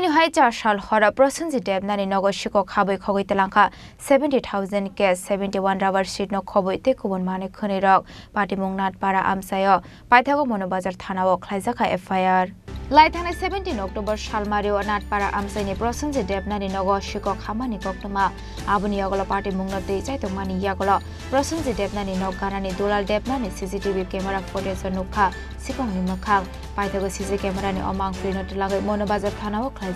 Haino Chasalo Horo Prasenjit Debnath Nogo Sikok Khobui Twlangkha 70,000 case 71 rubber sheet no Khobui Tei kubun khunwirok Patimung Nath para Amchaio Paithago Manu bazar Thanao khlaijakha FIR Laithangni 17 October Salmario Nath para Amchaini Prasenjit Debnath Nogo Sikok Hamani Koktoma Abuni Yagolo Patimung Nath Chaitongmani Yagolo Prasenjit Debnath Nog Ganani Dulal Debnath CCTV camera footage nukha Sikok ni mokhang Paithago CCTV camera ni omang frino tlagai Manu bazar Thanao khlaijakha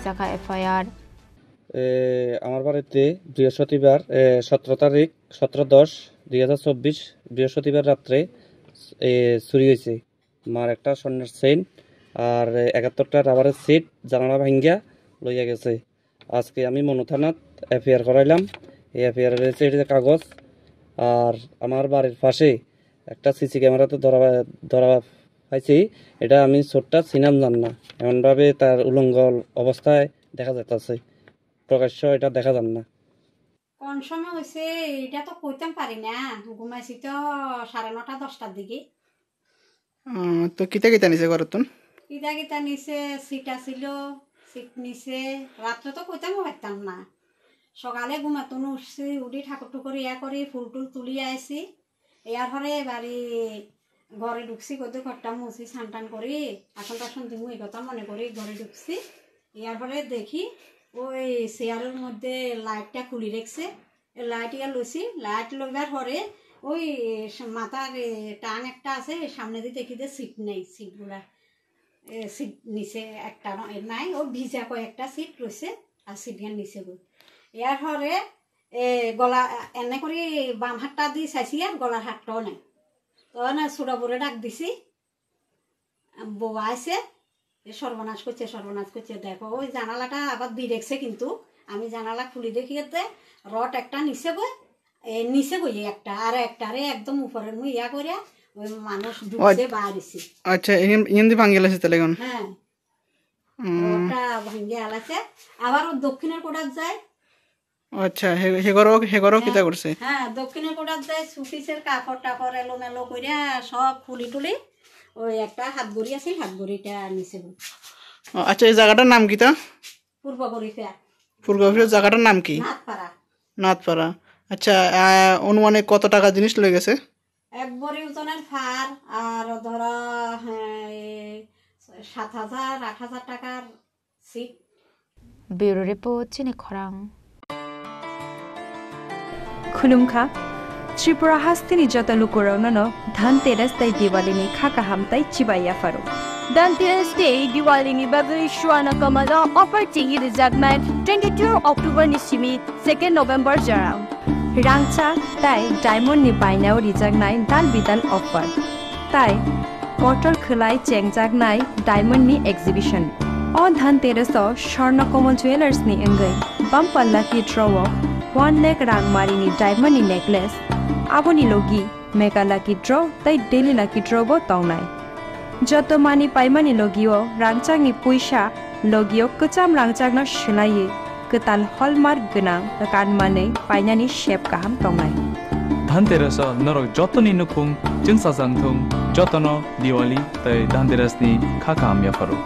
FIR আমার বাড়িতে বৃহস্পতিবার 17 তারিখ 17/10/2024 বৃহস্পতিবার রাত্রে চুরি হয়েছে মার একটা স্বর্ণের চেইন আর 71টা রাবারের সিট জানালা ভাঙ্গিয়া লইয়া গেছে আজকে আমি মনু থানাত এফআইআর করাইলাম এই এফআইআর এর কাগজ আর আমার বাড়ির পাশে একটা সিসি ক্যামেরাতে ধরা পাইছি এটা আমি ছোটটা চিনাম জান না এমনভাবে তার উলঙ্গ অবস্থায় দেখা যাচ্ছে প্রকাশ্য এটা দেখা যান না কোন সময় হইছে এটা তো কইতাম পারি না ঘুমাইছি তো 9:30 10টার দিকে তো কিতা নিছে করতুন কিতা নিছে সিটা ছিল সিট নিছে রাতে তো কইতাম পারতাম না সকালে ঘুমাতুন উঠছি উঠি ঠাকুর টুকুর ইয়া করি ফুল টুল তুলি আইছি এর পরে বাড়ি ঘরে ঢুকছি কত ঘরটা মুছি সানটান করি আসন দিমু এই কথা মনে করি ঘরে ঢুকছি এর পরে দেখি ওই চেয়ারের মধ্যে লাইটটা খুলি রেখেছে লাইট ইয়া লইছি লাইট লইবার পরে ওই মাথার টান একটা আছে সামনে দিয়ে দেখি যে সিট নেই সিটগুলা সিট নিচে একটা নাই ও ভিজা কয়েকটা সিট রয়েছে আর সিট গান নিচে গই এর পরে গলা এনে করে বাম হাতটা দিয়ে চাইছি আর গলার হাতটাও নাই তখন ছোটা বড়ে ডাক দিছি বউ আইছে সর্বনাশ করছে দেখো ওই জানালাটা আবার দিয়ে রেখেছে কিন্তু আমি জানালা খুলি দেখিতে রড একটা নিচে গই একটা আর একটারে একদম উপরের মুই ইয়া করিয়া ওই মানুষ ঢুকছে বাইরেছে আচ্ছা ইন্দি ভাঙ্গি গেছে তাহলে কোন হ্যাঁ ওটা ভাঙ্গি আলাছে আবার দক্ষিণের কোটার যায় আচ্ছা হেগরো কিটা করছে হ্যাঁ দক্ষিণের কোটার যায় সুফিসের কাপড় টাপড় এলোমেলো কইরা সব খুলি টুলি ওই একটা হাতগড়ি আছে হাতগড়িটা নিচে আচ্ছা এই জায়গাটার নাম কিটা পূর্বগড়িয়া জায়গাটার নাম কি নাথপাড়া আচ্ছা অনুমানে কত টাকা জিনিস লয়ে গেছে এক বড়ি ওজনের ফার আর ধরা 7,000-8,000 টাকার সিট ব্যুরো রিপোর্ট চিনি খরাং खुलुमखा त्रिपुरा हास्तिनि जता लुकुराउननो धनतेरस तै दिवालीनि खाका हामताइ चिबाया फारो धनतेरस तै दिवालीनि बागै शुआना कमला अफर टिगि रिजार्टमेन्ट 22 अक्टोबर निसिमि 2 नोभेम्बर जराम रांचा ताइ डायमन्ड नि बायनाव रिजार्टनाय दान बिदान अफर ताइ कटल खलाय चेंगजागनाय डायमन्ड नि एक्जिबिशन अ धनतेरस स्वर्ण कमल ज्वेलर्स नि अंगै बम्पल्ला की ड्रॉ 1 लाख रांगमारिनि डायमन्ड नि नेकलेस आबोनि लोगी मेगा लाकी ड्रॉ तै डेली लाकी ड्रॉ बो तौनाय जतो मानि पाइमानि लोगियो रांचांनि पैसा लोगियो कचाम रांचांना शिलाये कताल हलमार्क गोनां कानमानै पाइनानि शेप गाहाम तौनाय धनतेरस नरक जतनि नुखुं जोंसाजांथुं जतनो दिवाली तै धनतेरसनि खाका हामया फारो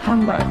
हामबाय